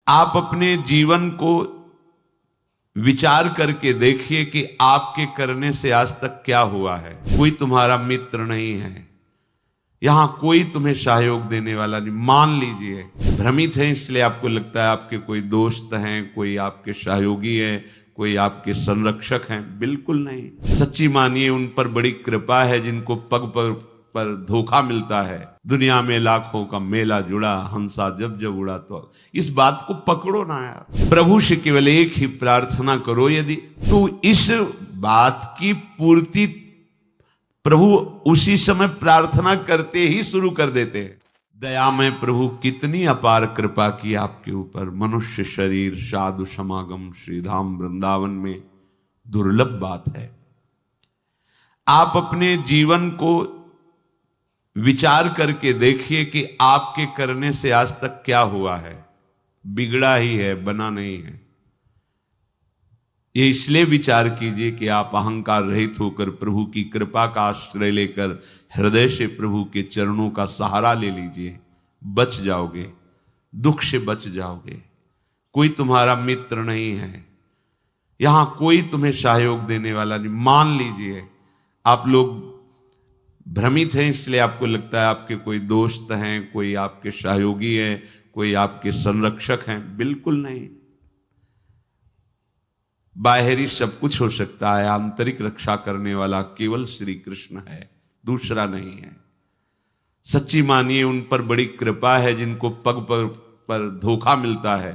आप अपने जीवन को विचार करके देखिए कि आपके करने से आज तक क्या हुआ है। कोई तुम्हारा मित्र नहीं है, यहां कोई तुम्हें सहयोग देने वाला नहीं। मान लीजिए भ्रमित है, इसलिए आपको लगता है आपके कोई दोस्त हैं, कोई आपके सहयोगी है, कोई आपके संरक्षक हैं। बिल्कुल नहीं। सच्ची मानिए उन पर बड़ी कृपा है जिनको पग पग पर धोखा मिलता है। दुनिया में लाखों का मेला जुड़ा, हंसा जब जब उड़ा। तो इस बात को पकड़ो ना यार। प्रभु से केवल एक ही प्रार्थना करो, यदि तो इस बात की पूर्ति प्रभु उसी समय प्रार्थना करते ही शुरू कर देते हैं। दया में प्रभु कितनी अपार कृपा की आपके ऊपर। मनुष्य शरीर साधु समागम श्रीधाम वृंदावन में दुर्लभ बात है। आप अपने जीवन को विचार करके देखिए कि आपके करने से आज तक क्या हुआ है। बिगड़ा ही है, बना नहीं है। ये इसलिए विचार कीजिए कि आप अहंकार रहित होकर प्रभु की कृपा का आश्रय लेकर हृदय से प्रभु के चरणों का सहारा ले लीजिए। बच जाओगे, दुख से बच जाओगे। कोई तुम्हारा मित्र नहीं है, यहां कोई तुम्हें सहयोग देने वाला नहीं। मान लीजिए आप लोग भ्रमित हैं, इसलिए आपको लगता है आपके कोई दोस्त हैं, कोई आपके सहयोगी हैं, कोई आपके संरक्षक हैं। बिल्कुल नहीं। बाहरी सब कुछ हो सकता है, आंतरिक रक्षा करने वाला केवल श्री कृष्ण है, दूसरा नहीं है। सच्ची मानिए उन पर बड़ी कृपा है जिनको पग पग पर धोखा मिलता है,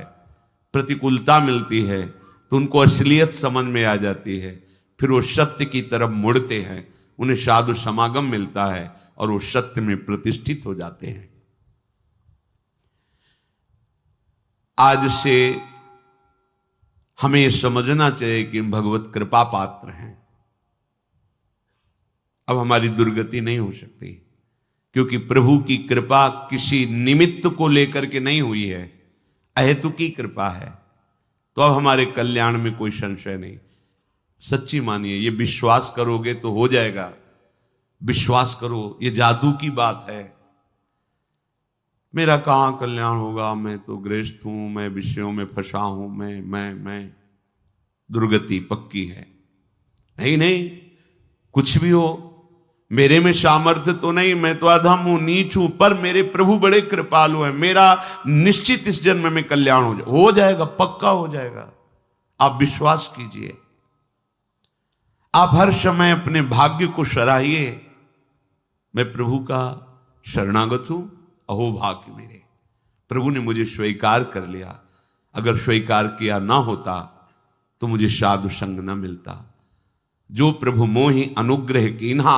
प्रतिकूलता मिलती है, तो उनको असलियत समझ में आ जाती है। फिर वो सत्य की तरफ मुड़ते हैं, उन्हें साधु समागम मिलता है और वो सत्य में प्रतिष्ठित हो जाते हैं। आज से हमें यह समझना चाहिए कि हम भगवत कृपा पात्र हैं। अब हमारी दुर्गति नहीं हो सकती, क्योंकि प्रभु की कृपा किसी निमित्त को लेकर के नहीं हुई है, अहेतुकी कृपा है। तो अब हमारे कल्याण में कोई संशय नहीं। सच्ची मानिए, ये विश्वास करोगे तो हो जाएगा। विश्वास करो, ये जादू की बात है। मेरा कहां कल्याण होगा, मैं तो गृहस्थ हूं, मैं विषयों में फंसा हूं, मैं दुर्गति पक्की है। नहीं नहीं, कुछ भी हो, मेरे में सामर्थ्य तो नहीं, मैं तो अधम हूं, नीच हूं, पर मेरे प्रभु बड़े कृपालु हैं। मेरा निश्चित इस जन्म में कल्याण हो जाएगा, पक्का हो जाएगा। आप विश्वास कीजिए। आप हर समय अपने भाग्य को सराहिए। मैं प्रभु का शरणागत हूं, अहो भाग्य मेरे। प्रभु ने मुझे स्वीकार कर लिया। अगर स्वीकार किया ना होता तो मुझे साधु संग न मिलता। जो प्रभु मोहि अनुग्रह कीन्हा,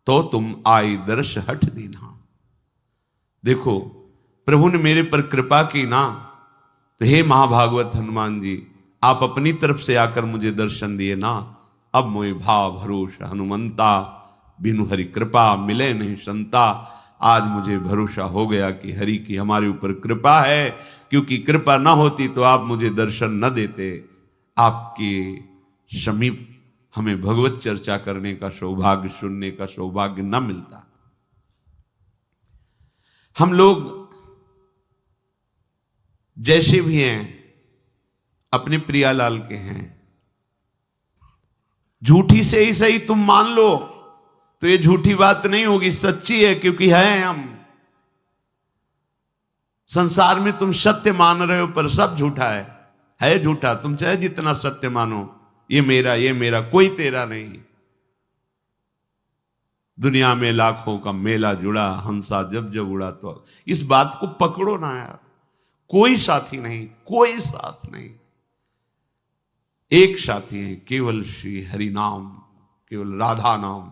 तो तुम आई दर्श हठ दीन्हा। देखो, प्रभु ने मेरे पर कृपा की ना, तो हे महाभागवत हनुमान जी, आप अपनी तरफ से आकर मुझे दर्शन दिए ना। अब मोहि भाव भरोसा हनुमंता, बिनु हरि कृपा मिले नहीं संता। आज मुझे भरोसा हो गया कि हरि की हमारे ऊपर कृपा है, क्योंकि कृपा ना होती तो आप मुझे दर्शन न देते। आपके समीप हमें भगवत चर्चा करने का सौभाग्य, सुनने का सौभाग्य न मिलता। हम लोग जैसे भी हैं अपने प्रियालाल के हैं। झूठी से ही सही तुम मान लो तो ये झूठी बात नहीं होगी, सच्ची है, क्योंकि है हम। संसार में तुम सत्य मान रहे हो पर सब झूठा है झूठा। तुम चाहे जितना सत्य मानो, ये मेरा, कोई तेरा नहीं। दुनिया में लाखों का मेला जुड़ा, हंसा जब जब उड़ा। तो इस बात को पकड़ो ना यार। कोई साथी नहीं, कोई साथ नहीं। एक साथी है, केवल श्री हरि नाम, केवल राधा नाम।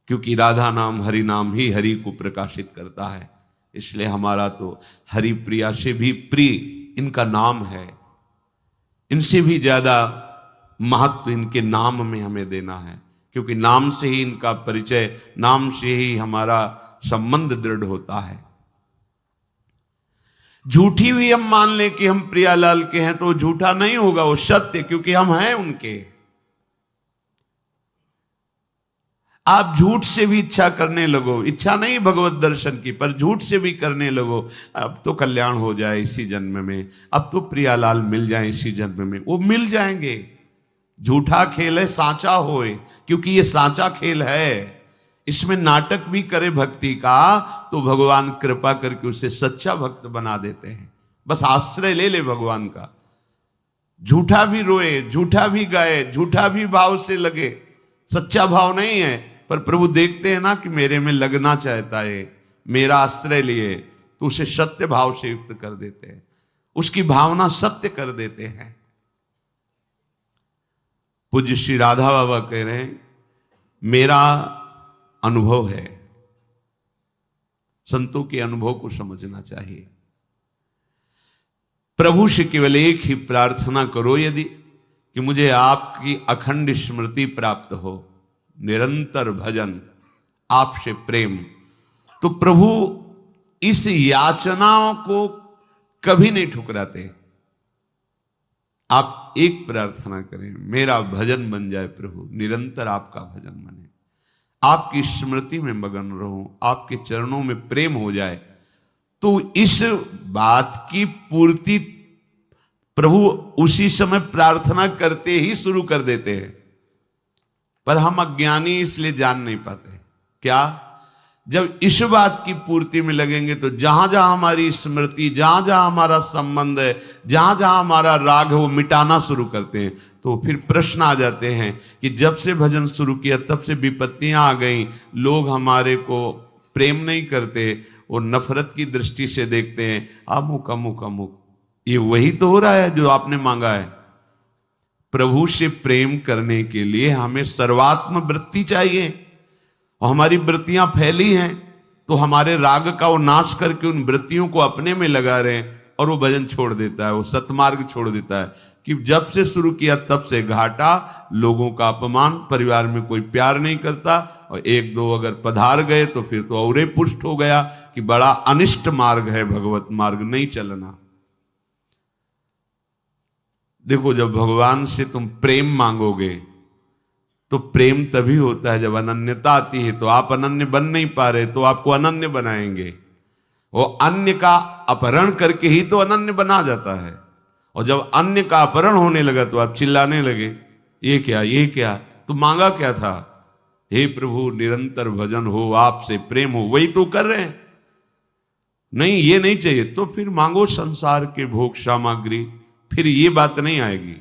क्योंकि राधा नाम, हरि नाम ही हरि को प्रकाशित करता है। इसलिए हमारा तो हरि प्रिया से भी प्रिय इनका नाम है। इनसे भी ज्यादा महत्व इनके नाम में हमें देना है, क्योंकि नाम से ही इनका परिचय, नाम से ही हमारा संबंध दृढ़ होता है। झूठी भी हम मान लें कि हम प्रियालाल के हैं तो झूठा नहीं होगा, वो सत्य, क्योंकि हम हैं उनके। आप झूठ से भी इच्छा करने लगो, इच्छा नहीं भगवत दर्शन की, पर झूठ से भी करने लगो, अब तो कल्याण हो जाए इसी जन्म में, अब तो प्रियालाल मिल जाए इसी जन्म में, वो मिल जाएंगे। झूठा खेल है सांचा होए, क्योंकि ये सांचा खेल है, इसमें नाटक भी करे भक्ति का तो भगवान कृपा करके उसे सच्चा भक्त बना देते हैं। बस आश्रय ले ले भगवान का, झूठा भी रोए, झूठा भी गाए, झूठा भी भाव से लगे, सच्चा भाव नहीं है, पर प्रभु देखते हैं ना कि मेरे में लगना चाहता है, मेरा आश्रय लिए, तो उसे सत्य भाव से युक्त कर देते हैं, उसकी भावना सत्य कर देते हैं। पूज्य श्री राधा बाबा कह रहे हैं, मेरा अनुभव है, संतों के अनुभव को समझना चाहिए। प्रभु से केवल एक ही प्रार्थना करो यदि, कि मुझे आपकी अखंड स्मृति प्राप्त हो, निरंतर भजन, आपसे प्रेम, तो प्रभु इस याचनाओं को कभी नहीं ठुकराते। आप एक प्रार्थना करें, मेरा भजन बन जाए प्रभु, निरंतर आपका भजन बने, आपकी स्मृति में मगन रहूं, आपके चरणों में प्रेम हो जाए, तो इस बात की पूर्ति प्रभु उसी समय प्रार्थना करते ही शुरू कर देते हैं। पर हम अज्ञानी इसलिए जान नहीं पाते। क्या? जब इस बात की पूर्ति में लगेंगे तो जहां जहां हमारी स्मृति, जहां जहां हमारा संबंध है, जहां जहां हमारा राग है, वो मिटाना शुरू करते हैं। तो फिर प्रश्न आ जाते हैं कि जब से भजन शुरू किया तब से विपत्तियां आ गई, लोग हमारे को प्रेम नहीं करते, वो नफरत की दृष्टि से देखते हैं, अमुक अमुक अमुक। ये वही तो हो रहा है जो आपने मांगा है। प्रभु से प्रेम करने के लिए हमें सर्वात्म वृत्ति चाहिए, और हमारी वृत्तियां फैली हैं, तो हमारे राग का वो नाश करके उन वृत्तियों को अपने में लगा रहे हैं, और वो भजन छोड़ देता है, वो सतमार्ग छोड़ देता है। कि जब से शुरू किया तब से घाटा, लोगों का अपमान, परिवार में कोई प्यार नहीं करता, और एक दो अगर पधार गए तो फिर तो और पुष्ट हो गया कि बड़ा अनिष्ट मार्ग है, भगवत मार्ग नहीं चलना। देखो, जब भगवान से तुम प्रेम मांगोगे तो प्रेम तभी होता है जब अनन्यता आती है। तो आप अनन्य बन नहीं पा रहे, तो आपको अनन्य बनाएंगे। वो अन्य का अपहरण करके ही तो अनन्य बना जाता है, और जब अन्य का अपहरण होने लगा तो आप चिल्लाने लगे, ये क्या, ये क्या, तो मांगा क्या था? हे प्रभु निरंतर भजन हो, आपसे प्रेम हो, वही तो कर रहे हैं। नहीं, ये नहीं चाहिए तो फिर मांगो संसार के भोग सामग्री, फिर ये बात नहीं आएगी,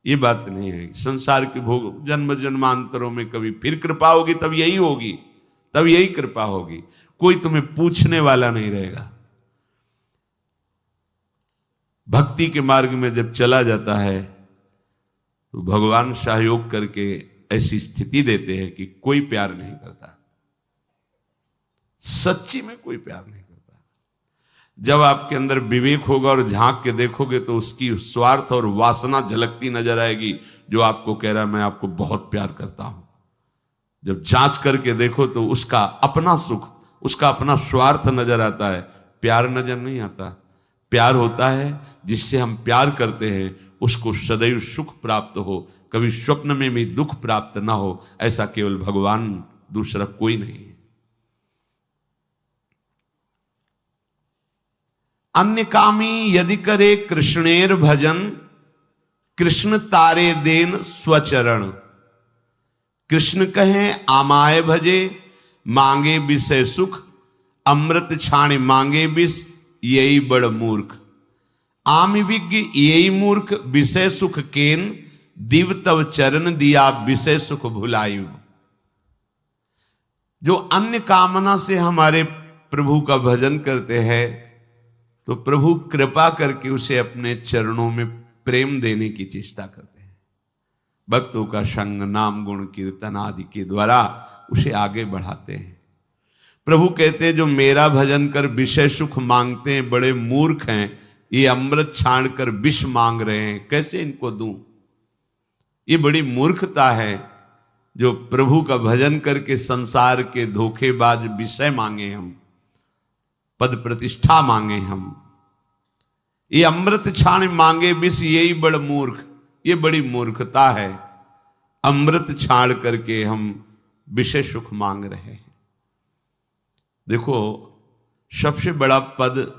ये बात नहीं आएगी। संसार के भोग जन्म जन्मांतरों में कभी फिर कृपा होगी, तब यही होगी, तब यही कृपा होगी। कोई तुम्हें पूछने वाला नहीं रहेगा। भक्ति के मार्ग में जब चला जाता है तो भगवान सहयोग करके ऐसी स्थिति देते हैं कि कोई प्यार नहीं करता, सच्ची में कोई प्यार नहीं करता। जब आपके अंदर विवेक होगा और झांक के देखोगे तो उसकी स्वार्थ और वासना झलकती नजर आएगी, जो आपको कह रहा है मैं आपको बहुत प्यार करता हूं। जब जांच करके देखो तो उसका अपना सुख, उसका अपना स्वार्थ नजर आता है, प्यार नजर नहीं आता। प्यार होता है जिससे हम प्यार करते हैं, उसको सदैव सुख प्राप्त हो, कभी स्वप्न में भी दुख प्राप्त ना हो, ऐसा केवल भगवान, दूसरा कोई नहीं है। अन्य कामी यदि करे कृष्णेर भजन, कृष्ण तारे देन स्वचरण। कृष्ण कहें आमाय भजे, मांगे विषय सुख, अमृत छाणे मांगे विष, यही बड़ मूर्ख। आम विज्ञ यही मूर्ख, विषय सुख केन, दिव तव चरण दिया विषय सुख भुलायु। जो अन्य कामना से हमारे प्रभु का भजन करते हैं, तो प्रभु कृपा करके उसे अपने चरणों में प्रेम देने की चेष्टा करते हैं। भक्तों का संग, नाम, गुण, कीर्तन आदि के द्वारा उसे आगे बढ़ाते हैं। प्रभु कहते हैं जो मेरा भजन कर विषय सुख मांगते हैं बड़े मूर्ख हैं, ये अमृत छाण कर विष मांग रहे हैं, कैसे इनको दूं? ये बड़ी मूर्खता है जो प्रभु का भजन करके संसार के धोखेबाज विषय मांगे हम, पद प्रतिष्ठा मांगे हम, ये अमृत छाण मांगे विष, यही बड़ मूर्ख, ये बड़ी मूर्खता है। अमृत छाण करके हम विषय सुख मांग रहे हैं। देखो, सबसे बड़ा पद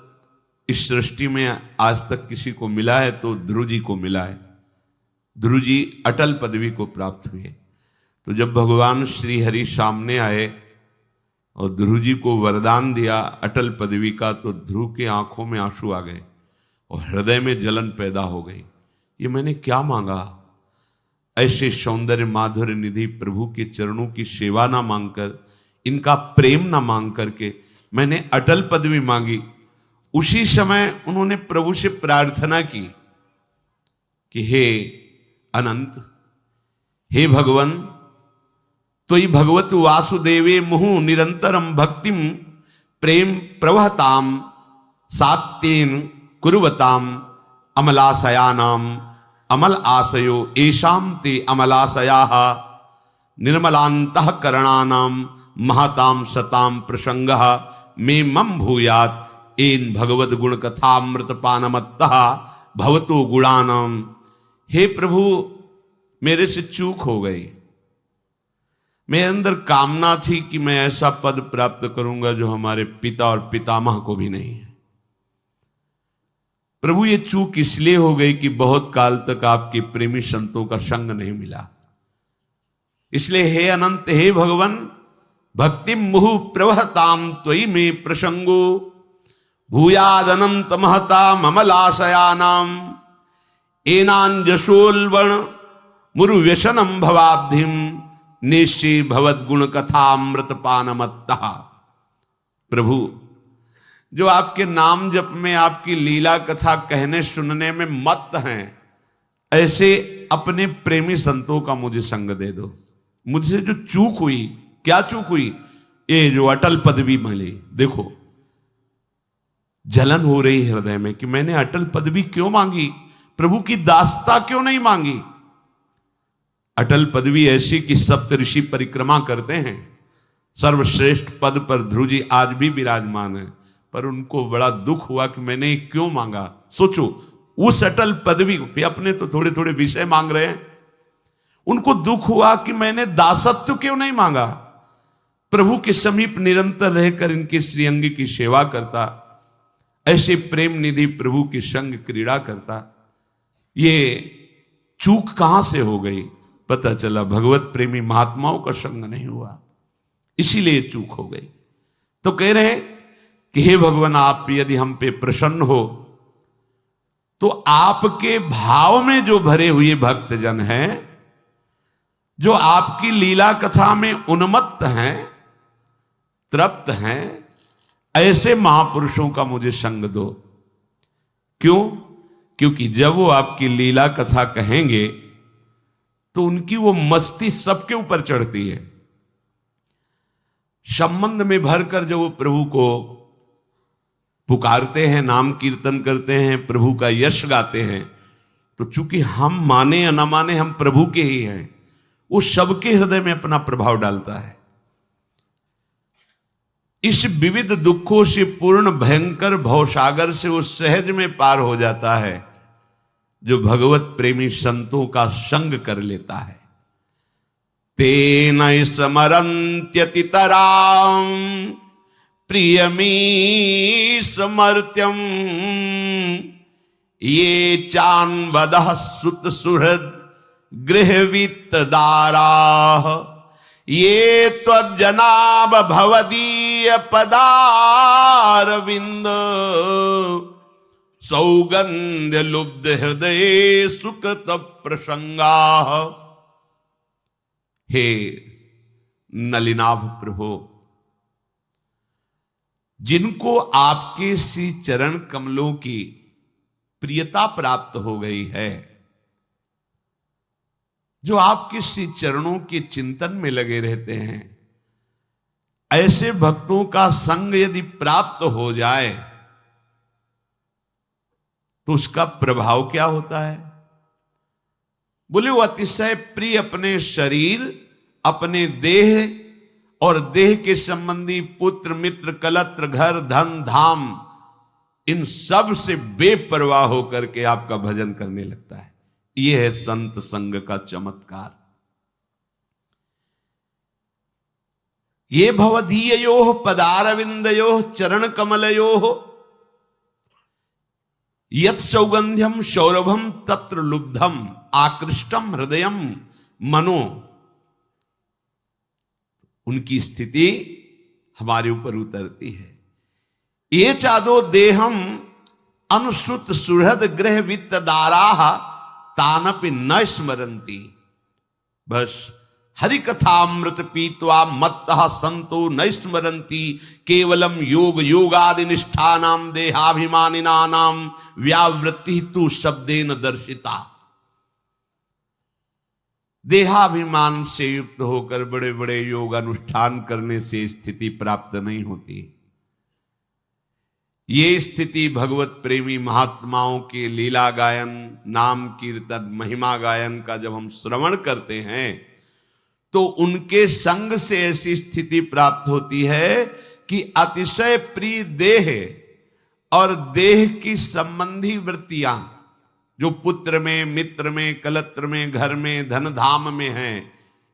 इस सृष्टि में आज तक किसी को मिला है तो ध्रुव जी को मिला है। ध्रुव जी अटल पदवी को प्राप्त हुए। तो जब भगवान श्री हरि सामने आए और ध्रुव जी को वरदान दिया अटल पदवी का, तो ध्रुव के आंखों में आंसू आ गए और हृदय में जलन पैदा हो गई। ये मैंने क्या मांगा? ऐसे सौंदर्य माधुर्य निधि प्रभु के चरणों की सेवा ना मांगकर, इनका प्रेम ना मांग करके मैंने अटल पदवी मांगी। उसी समय उन्होंने प्रभु से प्रार्थना की कि हे अनंत, हे भगवान, तोयि भगवत वासुदेवे मुहु निरंतरम भक्तिम प्रेम प्रवहताम सात्येन कुर्वताम अमलाशयानाम अमल आशयो एषाम ते अमलाशयाः निर्मलान्तः करणानाम महताम सताम प्रसंगः मे मम भूयात् एन भगवद गुण कथामृत पानमत्तः भवतो गुणानाम। हे प्रभु, मेरे से चूक हो गई। मेरे अंदर कामना थी कि मैं ऐसा पद प्राप्त करूंगा जो हमारे पिता और पितामह को भी नहीं है। प्रभु, ये चूक इसलिए हो गई कि बहुत काल तक आपके प्रेमी संतों का संग नहीं मिला। इसलिए हे अनंत, हे भगवान, भक्ति मुहु प्रवहताम त्वयि में प्रसंगो भूयाद अनंत महता ममलाशयानाम एनांजसोल्वण मुरु व्यसनम भवाब्धिम निश्चि भवद गुण कथामृत पानमत्तः। प्रभु, जो आपके नाम जप में, आपकी लीला कथा कहने सुनने में मत्त हैं, ऐसे अपने प्रेमी संतों का मुझे संग दे दो। मुझसे जो चूक हुई, क्या चूक हुई? ये जो अटल पदवी मिली। देखो, जलन हो रही हृदय में कि मैंने अटल पदवी क्यों मांगी, प्रभु की दासता क्यों नहीं मांगी। अटल पदवी ऐसी कि सप्त ऋषि परिक्रमा करते हैं, सर्वश्रेष्ठ पद पर ध्रुव जी आज भी विराजमान है, पर उनको बड़ा दुख हुआ कि मैंने क्यों मांगा। सोचो, उस अटल पदवी को, अपने तो थोड़े थोड़े विषय मांग रहे हैं, उनको दुख हुआ कि मैंने दासत्व क्यों नहीं मांगा। प्रभु के समीप निरंतर रहकर इनके श्रीअंग की सेवा करता, ऐसे प्रेम निधि प्रभु के संग क्रीड़ा करता। ये चूक कहां से हो गई? पता चला भगवत प्रेमी महात्माओं का संग नहीं हुआ, इसीलिए चूक हो गई। तो कह रहे हैं कि हे भगवान, आप यदि हम पे प्रसन्न हो तो आपके भाव में जो भरे हुए भक्तजन हैं, जो आपकी लीला कथा में उन्मत्त हैं, तृप्त हैं, ऐसे महापुरुषों का मुझे संग दो। क्यों? क्योंकि जब वो आपकी लीला कथा कहेंगे तो उनकी वो मस्ती सबके ऊपर चढ़ती है। संबंध में भरकर जब वो प्रभु को पुकारते हैं, नाम कीर्तन करते हैं, प्रभु का यश गाते हैं, तो चूंकि हम माने या ना माने, हम प्रभु के ही हैं, वो सबके हृदय में अपना प्रभाव डालता है। इस विविध दुखों से पूर्ण भयंकर भवसागर से वो सहज में पार हो जाता है जो भगवत प्रेमी संतों का संग कर लेता है। तेन स्मरन्त्यतितरां प्रियमी समर्त्यम ये चान्वदः सुत सुहृद गृहवित्तदाराः ये त्वज्जनाभ भवदीय पदारविंद सौगंध्य लुब्ध हृदय सुकृत प्रसंगा। हे नलिनाभ प्रभु, जिनको आपके श्री चरण कमलों की प्रियता प्राप्त हो गई है, जो आपके श्री चरणों के चिंतन में लगे रहते हैं, ऐसे भक्तों का संग यदि प्राप्त हो जाए तो उसका प्रभाव क्या होता है? बोले वो अतिशय प्रिय अपने शरीर, अपने देह और देह के संबंधी पुत्र मित्र कलत्र घर धन धाम, इन सब से बेपरवाह होकर के आपका भजन करने लगता है। यह है संत संग का चमत्कार। ये भवदीययोः पदारविंदयोः चरण कमलयोः यत् सौगंध्यम सौरभम तत्र लुब्धम आकृष्टम हृदयम मनो। उनकी स्थिति हमारे ऊपर उतरती है। ये चादो देहम अनुश्रुत सुहृद ग्रह वित्त दाराह तानपि न स्मरंती। बस हरि कथामृत पीत्वा मत्तः संतो न स्मरंती केवलम योग योगादि निष्ठानाम देहाभिमानिनानाम व्यावृत्ति तु शब्देन दर्शिता। देहाभिमान से युक्त होकर बड़े बड़े योग अनुष्ठान करने से स्थिति प्राप्त नहीं होती। ये स्थिति भगवत प्रेमी महात्माओं के लीला गायन, नाम कीर्तन, महिमा गायन का जब हम श्रवण करते हैं तो उनके संग से ऐसी स्थिति प्राप्त होती है कि अतिशय प्रिय देह और देह की संबंधी वृत्तियां जो पुत्र में, मित्र में, कलत्र में, घर में, धन धाम में हैं,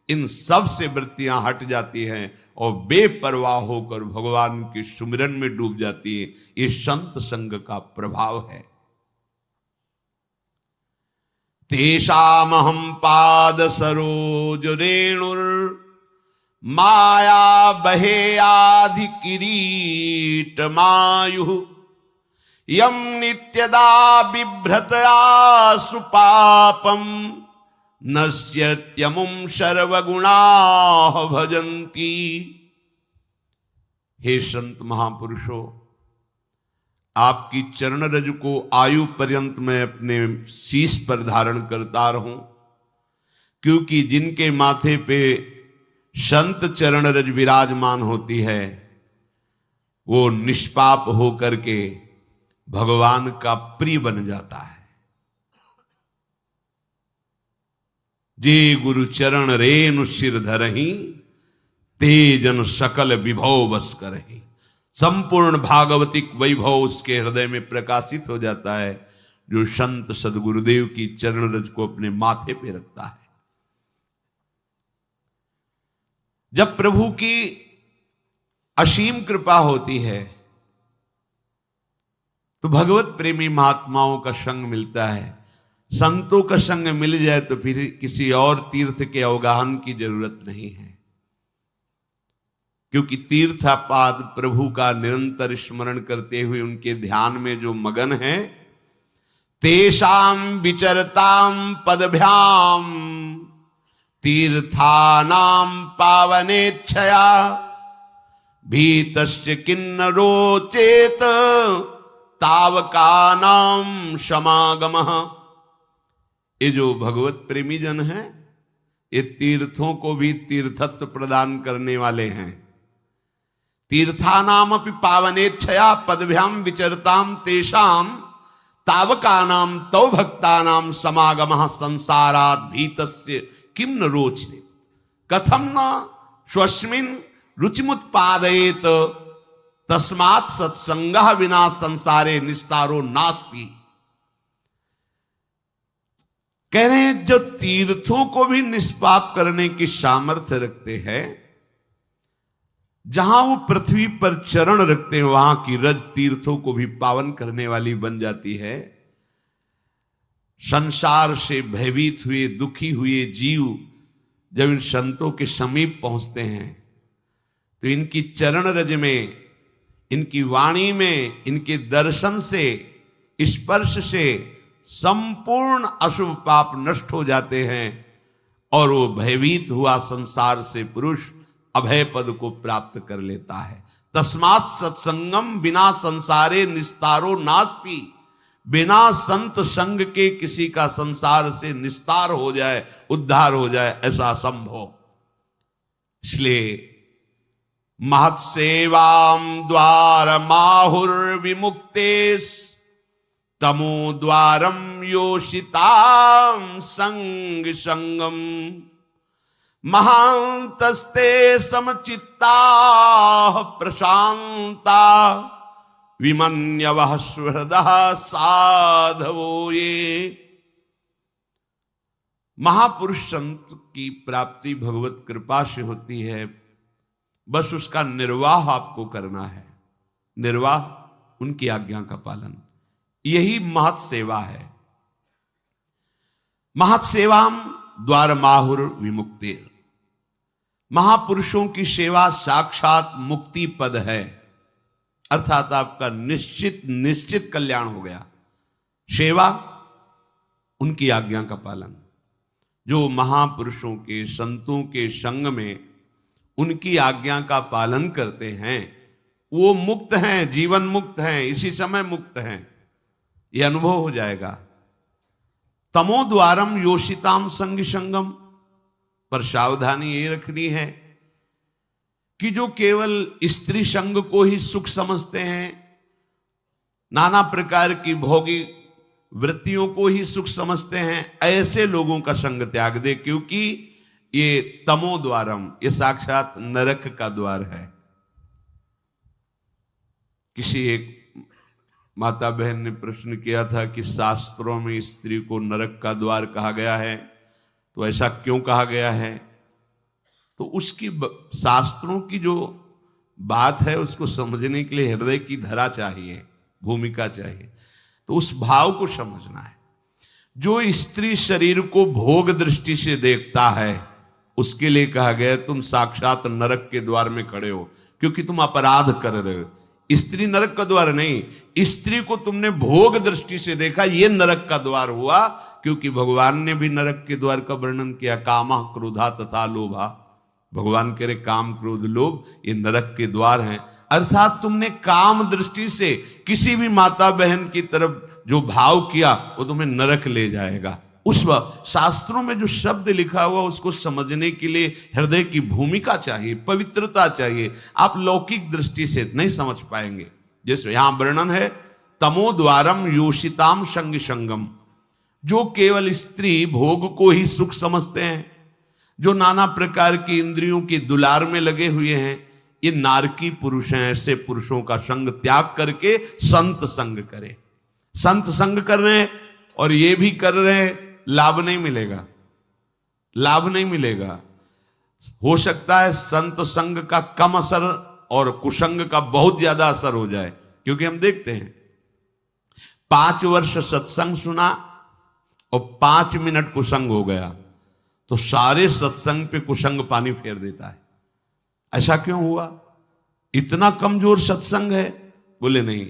इन सब से वृत्तियां हट जाती हैं और बेपरवाह होकर भगवान के सुमिरन में डूब जाती है। ये संत संग का प्रभाव है। तेषामहं पाद सरोज रेणुर माया बहेयाधि किरीट मायु यम नित्यदा बिभ्रतया सुपापम नश्यत्यमुं सर्वगुणाः भजन्ति। हे संत महापुरुषों, आपकी चरण रज को आयु पर्यंत मैं अपने शीश पर धारण करता रहूं, क्योंकि जिनके माथे पे संत चरण रज विराजमान होती है वो निष्पाप होकर के भगवान का प्रिय बन जाता है। जे गुरु चरण रेणु सिर धरहि तेजन सकल विभव बस करहि। संपूर्ण भागवतिक वैभव उसके हृदय में प्रकाशित हो जाता है जो संत सदगुरुदेव की चरण रज को अपने माथे पे रखता है। जब प्रभु की असीम कृपा होती है तो भगवत प्रेमी महात्माओं का संग मिलता है। संतों का संग मिल जाए तो फिर किसी और तीर्थ के अवगाहन की जरूरत नहीं है, क्योंकि तीर्थापाद प्रभु का निरंतर स्मरण करते हुए उनके ध्यान में जो मगन है, तेषाम विचरताम पदभ्याम तीर्थानाम पावनेच्छया भीतस्य किन्नरो चेत तावकानाम समागमः। ये जो भगवत प्रेमी जन हैं, ये तीर्थों को भी तीर्थत्व प्रदान करने वाले हैं। तीर्थानामपि पावनेच्छया पदभ्याम विचरताम तेषाम तावकानाम तौ भक्तानाम समागमः संसारात् भीतस्य किम न रोचते कथम न स्वस्मिन् रुचिमुत्पादयेत तस्मात् सत्संगः विना संसारे निस्तारो नास्ति। कह रहे हैं जो तीर्थों को भी निष्पाप करने की सामर्थ्य रखते हैं, जहां वो पृथ्वी पर चरण रखते हैं वहां की रज तीर्थों को भी पावन करने वाली बन जाती है। संसार से भयभीत हुए, दुखी हुए जीव जब इन संतों के समीप पहुंचते हैं तो इनकी चरण रज में, इनकी वाणी में, इनके दर्शन से, स्पर्श से संपूर्ण अशुभ पाप नष्ट हो जाते हैं और वो भयभीत हुआ संसार से पुरुष अभय पद को प्राप्त कर लेता है। तस्मात् सत्संगम बिना संसारे निस्तारो नास्ति। बिना संत संग के किसी का संसार से निस्तार हो जाए, उद्धार हो जाए, ऐसा असंभव। इसलिए महत्सेवाम द्वार माहुर विमुक्तेश तमो द्वारम योषिताम संग संगम महांतस्ते समचित्ता प्रशांता विमन्यवः सुहृदः साधवो ये। महापुरुष संत की प्राप्ति भगवत कृपा से होती है। बस उसका निर्वाह आपको करना है, निर्वाह उनकी आज्ञा का पालन। यही महत् सेवा है। महत् सेवाम द्वार माहुर विमुक्तिर। महापुरुषों की सेवा साक्षात मुक्ति पद है, अर्थात आपका निश्चित कल्याण हो गया। सेवा उनकी आज्ञा का पालन। जो महापुरुषों के, संतों के संग में उनकी आज्ञा का पालन करते हैं वो मुक्त हैं, जीवन मुक्त हैं, इसी समय मुक्त हैं, ये अनुभव हो जाएगा। तमो द्वारम योषिताम संग संगम। पर सावधानी ये रखनी है कि जो केवल स्त्री संग को ही सुख समझते हैं, नाना प्रकार की भोगी वृत्तियों को ही सुख समझते हैं, ऐसे लोगों का संग त्याग दे, क्योंकि ये तमो द्वारम, ये साक्षात नरक का द्वार है। किसी एक माता बहन ने प्रश्न किया था कि शास्त्रों में स्त्री को नरक का द्वार कहा गया है, तो ऐसा क्यों कहा गया है? तो उसकी शास्त्रों की जो बात है उसको समझने के लिए हृदय की धरा चाहिए, भूमिका चाहिए, तो उस भाव को समझना है। जो स्त्री शरीर को भोग दृष्टि से देखता है उसके लिए कहा गया तुम साक्षात नरक के द्वार में खड़े हो, क्योंकि तुम अपराध कर रहे हो। स्त्री नरक का द्वार नहीं, स्त्री को तुमने भोग दृष्टि से देखा, ये नरक का द्वार हुआ, क्योंकि भगवान ने भी नरक के द्वार का वर्णन किया। कामा क्रोधा तथा लोभा, भगवान कह रहे काम क्रोध लोभ ये नरक के द्वार हैं। अर्थात तुमने काम दृष्टि से किसी भी माता बहन की तरफ जो भाव किया वो तुम्हें नरक ले जाएगा। उस वक्त शास्त्रों में जो शब्द लिखा हुआ उसको समझने के लिए हृदय की भूमिका चाहिए, पवित्रता चाहिए। आप लौकिक दृष्टि से नहीं समझ पाएंगे। जैसे यहां वर्णन है तमो द्वारम योषिताम संग संगम। जो केवल स्त्री भोग को ही सुख समझते हैं, जो नाना प्रकार की इंद्रियों की दुलार में लगे हुए हैं, ये नारकी पुरुष हैं। ऐसे पुरुषों का संग त्याग करके संत संग करें। संत संग कर रहे हैं और ये भी कर रहे हैं, लाभ नहीं मिलेगा, लाभ नहीं मिलेगा। हो सकता है संत संग का कम असर और कुसंग का बहुत ज्यादा असर हो जाए, क्योंकि हम देखते हैं 5 वर्ष सत्संग सुना और 5 मिनट कुसंग हो गया तो सारे सत्संग पे कुसंग पानी फेर देता है। ऐसा क्यों हुआ? इतना कमजोर सत्संग है? बोले नहीं,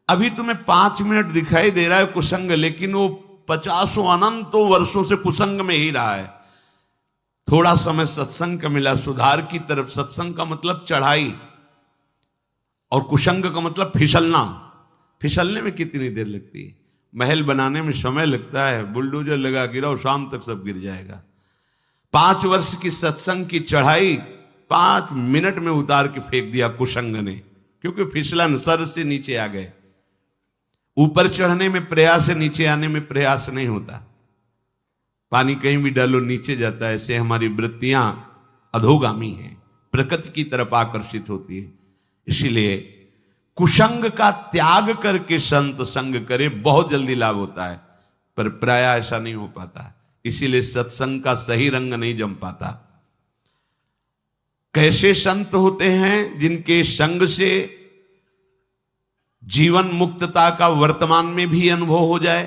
अभी तुम्हें 5 मिनट दिखाई दे रहा है कुसंग, लेकिन वो 50 अनंतों वर्षों से कुसंग में ही रहा है। थोड़ा समय सत्संग का मिला, सुधार की तरफ। सत्संग का मतलब चढ़ाई और कुसंग का मतलब फिसलना। फिसलने में कितनी देर लगती है? महल बनाने में समय लगता है, बुलडोजर लगा गिराओ, शाम तक सब गिर जाएगा। 5 वर्ष की सत्संग की चढ़ाई 5 मिनट में उतार के फेंक दिया कुसंग ने, क्योंकि फिसलन, सर से नीचे आ गए। ऊपर चढ़ने में प्रयास है, नीचे आने में प्रयास नहीं होता। पानी कहीं भी डालो नीचे जाता है। ऐसे हमारी वृत्तियां अधोगामी हैं, प्रकृति की तरफ आकर्षित होती है। इसीलिए कुसंग का त्याग करके संत संग करे, बहुत जल्दी लाभ होता है, पर प्राय ऐसा नहीं हो पाता। इसीलिए सत्संग का सही रंग नहीं जम पाता। कैसे संत होते हैं? जिनके संग से जीवन मुक्तता का वर्तमान में भी अनुभव हो जाए।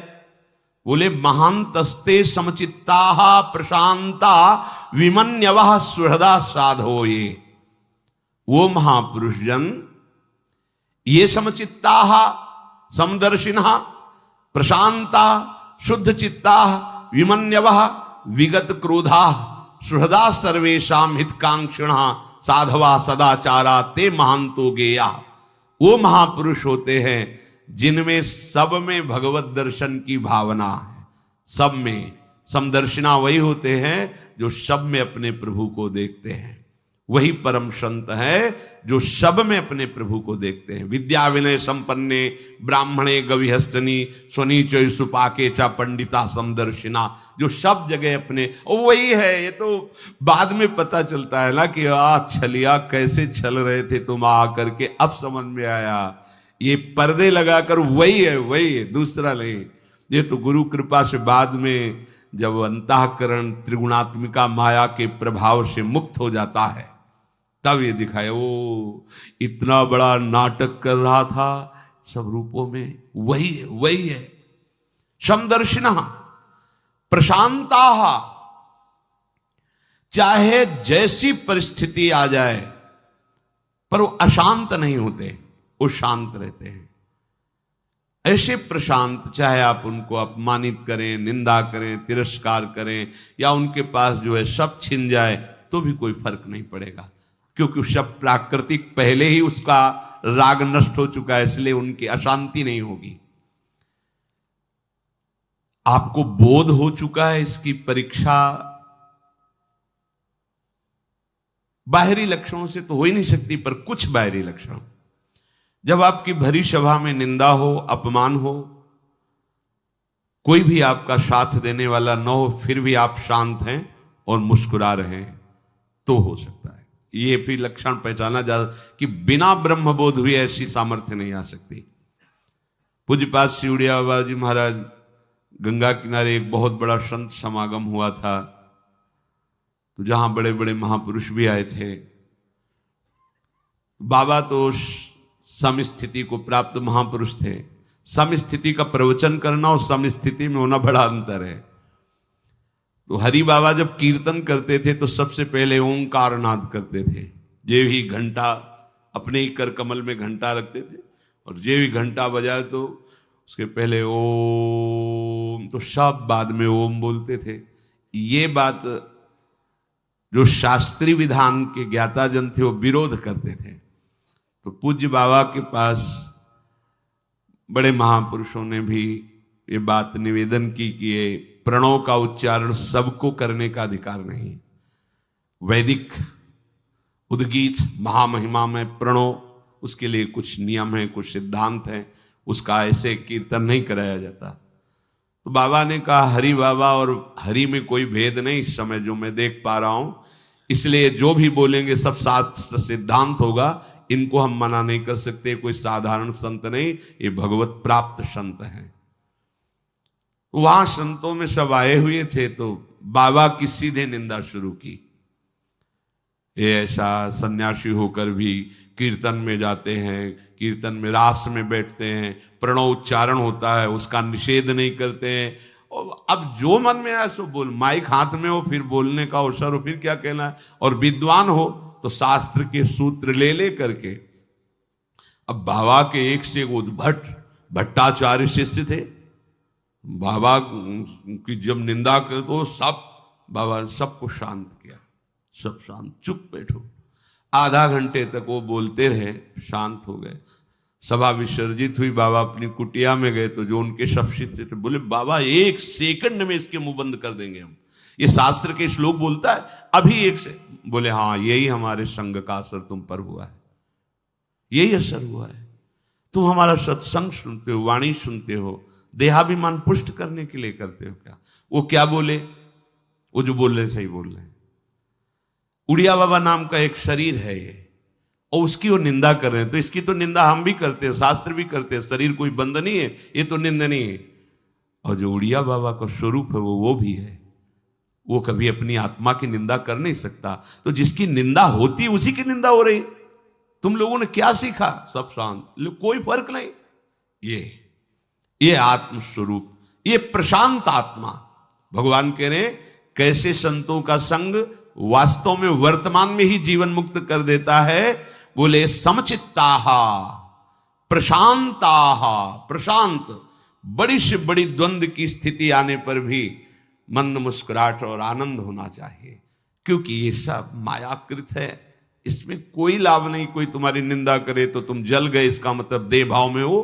बोले महांतस्ते समचित्ता प्रशांता विमन्यवः सुहृदा साधो। ये वो महापुरुष जन, ये समचित्ता समदर्शिनः प्रशांता शुद्ध चित्ता विमन्यवः विगत क्रोधा सुहृदा सर्वेषां हितकांक्षिणः साधवा सदाचारा ते महांतो गेया। वो महापुरुष होते हैं जिनमें सब में भगवत दर्शन की भावना है। सब में समदर्शिना वही होते हैं जो सब में अपने प्रभु को देखते हैं। वही परम संत है जो सब में अपने प्रभु को देखते हैं। विद्या विनय संपन्ने ब्राह्मणे गविहस्तनी स्वनीचो सुपाके चा पंडिता समदर्शिना, जो सब जगह अपने, और वही है। ये तो बाद में पता चलता है ना कि छलिया कैसे छल रहे थे तुम आ करके, अब समझ में आया। ये पर्दे लगाकर वही है, दूसरा नहीं। ये तो गुरु कृपा से बाद में जब अंतःकरण त्रिगुणात्मिका माया के प्रभाव से मुक्त हो जाता है तब ये दिखाया वो इतना बड़ा नाटक कर रहा था, सब रूपों में वही है, वही है। समदर्शिनः प्रशांताः, चाहे जैसी परिस्थिति आ जाए पर वो अशांत नहीं होते, वो शांत रहते हैं। ऐसे प्रशांत, चाहे आप उनको अपमानित करें, निंदा करें, तिरस्कार करें, या उनके पास जो है सब छिन जाए तो भी कोई फर्क नहीं पड़ेगा, क्योंकि सब प्राकृतिक पहले ही उसका राग नष्ट हो चुका है, इसलिए उनकी अशांति नहीं होगी। आपको बोध हो चुका है इसकी परीक्षा बाहरी लक्षणों से तो हो ही नहीं सकती, पर कुछ बाहरी लक्षण, जब आपकी भरी सभा में निंदा हो, अपमान हो, कोई भी आपका साथ देने वाला न हो, फिर भी आप शांत हैं और मुस्कुरा रहे हैं, तो हो सकता है। ये भी लक्षण पहचाना जा कि बिना ब्रह्मबोध हुए ऐसी सामर्थ्य नहीं आ सकती। पूज्यपाद सिवड़िया बाबा जी महाराज, गंगा किनारे एक बहुत बड़ा संत समागम हुआ था, तो जहां बड़े बड़े महापुरुष भी आए थे। बाबा तो समस्थिति को प्राप्त महापुरुष थे। समस्थिति का प्रवचन करना और समस्थिति में होना बड़ा अंतर है। तो हरि बाबा जब कीर्तन करते थे तो सबसे पहले ओंकार नाद करते थे। जे भी घंटा, अपने ही कर कमल में घंटा रखते थे, और जे भी घंटा बजाए तो उसके पहले ओम, तो सब बाद में ओम बोलते थे। ये बात जो शास्त्रीय विधान के ज्ञाता जन थे वो विरोध करते थे। तो पूज्य बाबा के पास बड़े महापुरुषों ने भी ये बात निवेदन की कि ये प्रणव का उच्चारण सबको करने का अधिकार नहीं। वैदिक उद्गीत महामहिमा में प्रणव, उसके लिए कुछ नियम है, कुछ सिद्धांत है, उसका ऐसे कीर्तन नहीं कराया जाता। तो बाबा ने कहा हरि बाबा और हरि में कोई भेद नहीं इस समय जो मैं देख पा रहा हूं, इसलिए जो भी बोलेंगे सब शास्त्र सिद्धांत होगा, इनको हम मना नहीं कर सकते। कोई साधारण संत नहीं, ये भगवत प्राप्त संत हैं। वहां संतों में सब आए हुए थे, तो बाबा की सीधे निंदा शुरू की। ये ऐसा सन्यासी होकर भी कीर्तन में जाते हैं, कीर्तन में रास में बैठते हैं, प्रणव उच्चारण होता है उसका निषेध नहीं करते हैं। और अब जो मन में आए सो बोल, माइक हाथ में हो, फिर बोलने का अवसर हो, फिर क्या कहना है। और विद्वान हो तो शास्त्र के सूत्र ले ले करके। अब बाबा के एक से उद्भट भट्टाचार्य शिष्य थे। बाबा की जब निंदा करे तो सब, बाबा ने सबको शांत किया, सब शांत, चुप बैठो। आधा घंटे तक वो बोलते रहे, शांत हो गए। सभा विसर्जित हुई, बाबा अपनी कुटिया में गए तो जो उनके सब शिष्य थे बोले बाबा एक सेकंड में इसके मुंह बंद कर देंगे हम, ये शास्त्र के श्लोक बोलता है अभी एक से। बोले हाँ, यही हमारे संग का असर तुम पर हुआ है, यही असर हुआ है। तुम हमारा सत्संग सुनते हो, वाणी सुनते हो, देहाभिमान पुष्ट करने के लिए करते हो क्या? वो क्या बोले, वो जो बोल रहे सही बोल रहे हैं। उड़िया बाबा नाम का एक शरीर है ये, और उसकी वो निंदा कर रहे हैं। तो इसकी तो निंदा हम भी करते हैं, शास्त्र भी करते हैं। शरीर कोई बंद नहीं है, ये तो निंदनीय है। और जो उड़िया बाबा का स्वरूप है वो भी है, वो कभी अपनी आत्मा की निंदा कर नहीं सकता। तो जिसकी निंदा होती उसी की निंदा हो रही। तुम लोगों ने क्या सीखा? सब शांत, कोई फर्क नहीं। ये आत्म स्वरूप, ये प्रशांत आत्मा। भगवान कह रहे हैं कैसे संतों का संग वास्तव में वर्तमान में ही जीवन मुक्त कर देता है। बोले समचित्ताहा प्रशांताहा, प्रशांत, बड़ी से बड़ी द्वंद्व की स्थिति आने पर भी मंद मुस्कुराहट और आनंद होना चाहिए, क्योंकि ये सब मायाकृत है, इसमें कोई लाभ नहीं। कोई तुम्हारी निंदा करे तो तुम जल गए, इसका मतलब देह भाव में हो,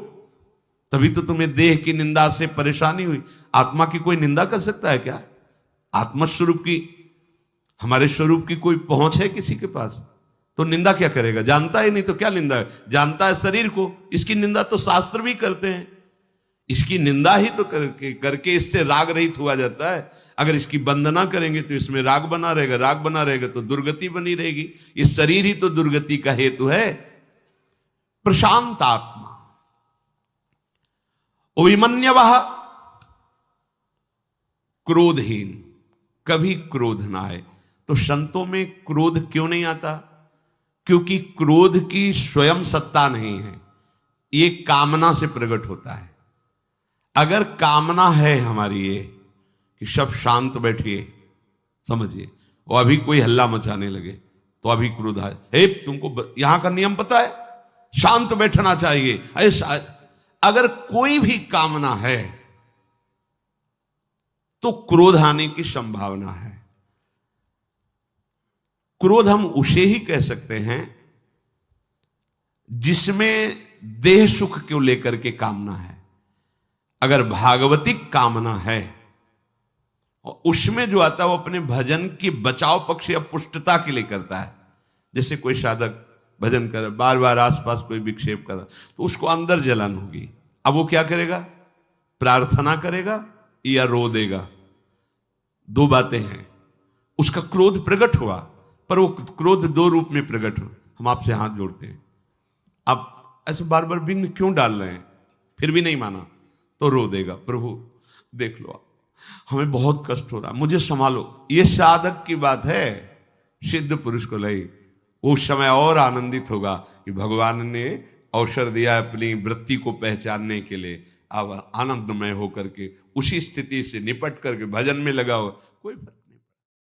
तभी तो तुम्हें देह की निंदा से परेशानी हुई। आत्मा की कोई निंदा कर सकता है क्या? आत्मस्वरूप की, हमारे स्वरूप की कोई पहुंच है किसी के पास? तो निंदा क्या करेगा? जानता ही नहीं तो क्या निंदा है? जानता है शरीर को, इसकी निंदा तो शास्त्र भी करते हैं। इसकी निंदा ही तो करके इससे राग रहित हुआ जाता है। अगर इसकी वंदना करेंगे तो इसमें राग बना रहेगा, राग बना रहेगा तो दुर्गति बनी रहेगी। ये शरीर ही तो दुर्गति का हेतु है। प्रशांत आत्मा, अभिमन्यवः, क्रोधहीन, कभी क्रोध ना आए। तो संतों में क्रोध क्यों नहीं आता? क्योंकि क्रोध की स्वयं सत्ता नहीं है, ये कामना से प्रकट होता है। अगर कामना है हमारी ये कि सब शांत बैठिए, समझिए, और अभी कोई हल्ला मचाने लगे तो अभी क्रोध आए, हे तुमको यहां का नियम पता है, शांत बैठना चाहिए, ऐसा। अगर कोई भी कामना है तो क्रोध आने की संभावना है। क्रोध हम उसे ही कह सकते हैं जिसमें देह सुख को लेकर के कामना है। अगर भागवतिक कामना है और उसमें जो आता है वो अपने भजन की बचाव पक्ष या पुष्टता के लिए करता है। जैसे कोई साधक भजन कर बार बार आसपास कोई विक्षेप कर तो उसको अंदर जलन होगी। अब वो क्या करेगा, प्रार्थना करेगा या रो देगा? दो बातें हैं। उसका क्रोध प्रकट हुआ, पर वो क्रोध दो रूप में प्रकट हो। हम आपसे हाथ जोड़ते हैं, आप ऐसे बार बार विघ्न क्यों डाल रहे हैं, फिर भी नहीं माना तो रो देगा, प्रभु देख लो हमें बहुत कष्ट हो रहा, मुझे संभालो। ये साधक की बात है, सिद्ध पुरुष को लई वो उस समय और आनंदित होगा कि भगवान ने अवसर दिया अपनी वृत्ति को पहचानने के लिए। अब आनंदमय होकर के उसी स्थिति से निपट करके भजन में लगा हो, कोई